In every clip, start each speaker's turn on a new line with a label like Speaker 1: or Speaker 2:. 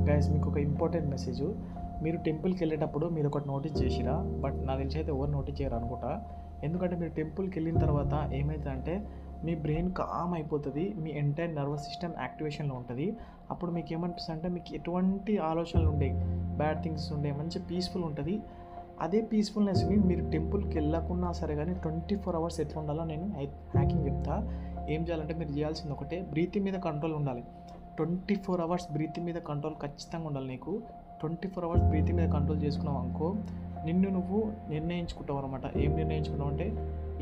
Speaker 1: Guys మీకు ఒక important message. మీరు టెంపుల్కి వెళ్ళేటప్పుడు మీరు ఒకటి నోటీస్ చేసిరా? బట్ నాకు తెలిసి అయితే ఎవరు నోటీస్ చేయరు అనుకుంటా. ఎందుకంటే మీరు టెంపుల్కి వెళ్ళిన తర్వాత ఏమవుతుందంటే మీ బ్రెయిన్ కామ్ అయిపోతుంది, మీ ఎంటైర్ నర్వస్ సిస్టమ్ యాక్టివేషన్లో ఉంటుంది. అప్పుడు మీకు ఏమనిపిస్తుంది అంటే మీకు ఎటువంటి ఆలోచనలు ఉండేవి, బ్యాడ్ థింగ్స్ ఉండే, మంచి పీస్ఫుల్ ఉంటుంది. అదే పీస్ఫుల్నెస్ని మీరు టెంపుల్కి వెళ్ళకున్నా సరే కానీ 24 hours ఎట్లా ఉండాలో నేను హ్యాకింగ్ చెప్తా. ఏం చేయాలంటే మీరు చేయాల్సింది ఒకటే, బ్రీతింగ్ మీద కంట్రోల్ ఉండాలి. 24 hours బ్రీతింగ్ మీద కంట్రోల్ ఖచ్చితంగా ఉండాలి నీకు. 24 hours బ్రీతింగ్ మీద కంట్రోల్ చేసుకున్నావు అనుకో, నిన్ను నువ్వు నిర్ణయించుకుంటావు అనమాట. ఏం నిర్ణయించుకున్నావు అంటే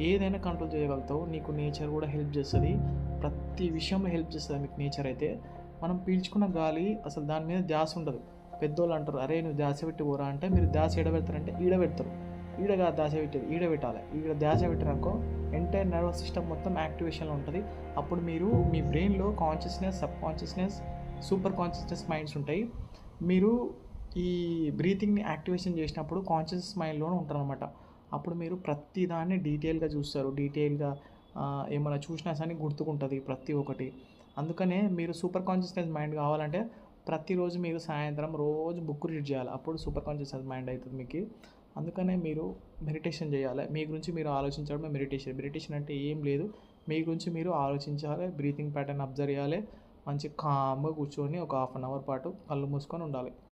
Speaker 1: ఏదైనా కంట్రోల్ చేయగలుగుతావు. నీకు నేచర్ కూడా హెల్ప్ చేస్తుంది, ప్రతి విషయంలో హెల్ప్ చేస్తుంది మీకు నేచర్ అయితే. మనం పీల్చుకున్న గాలి అసలు దాని మీద ధ్యాస ఉండదు. పెద్దోళ్ళు అంటారు, అరే నువ్వు ధ్యాస పెట్టి పోరా అంటే, మీరు ధ్యాస పెడతారంటే ఈడ పెడతారు. ఈడగా ధ్యాస పెట్టేది ఈడ పెట్టాలి. ఈడ ధ్యాస పెట్టారనుకో ఎంటైర్ నర్వస్ సిస్టమ్ మొత్తం యాక్టివేషన్లో ఉంటుంది. అప్పుడు మీరు మీ బ్రెయిన్లో consciousness, sub consciousness, super consciousness minds ఉంటాయి. మీరు ఈ బ్రీతింగ్ని యాక్టివేషన్ చేసినప్పుడు కాన్షియస్ మైండ్లోనే ఉంటారనమాట. అప్పుడు మీరు ప్రతి దాన్ని డీటెయిల్గా చూస్తారు, డీటెయిల్గా ఏమైనా చూసినా సరే గుర్తుకుంటుంది ప్రతి ఒక్కటి. అందుకనే మీరు సూపర్ కాన్షియస్నెస్ మైండ్ కావాలంటే ప్రతిరోజు మీరు సాయంత్రం రోజు బుక్ రీడ్ చేయాలి. అప్పుడు సూపర్ కాన్షియస్నెస్ మైండ్ అవుతుంది మీకు. అందుకనే మీరు మెడిటేషన్ చేయాలి. మీ గురించి మీరు ఆలోచించడమే మెడిటేషన్. మెడిటేషన్ అంటే ఏం లేదు, మీ గురించి మీరు ఆలోచించాలి, బ్రీతింగ్ ప్యాటర్న్ అబ్జర్వ్ చేయాలి, మంచి కామ్గా కూర్చొని ఒక 1/2 hour పాటు కళ్ళు మూసుకొని ఉండాలి.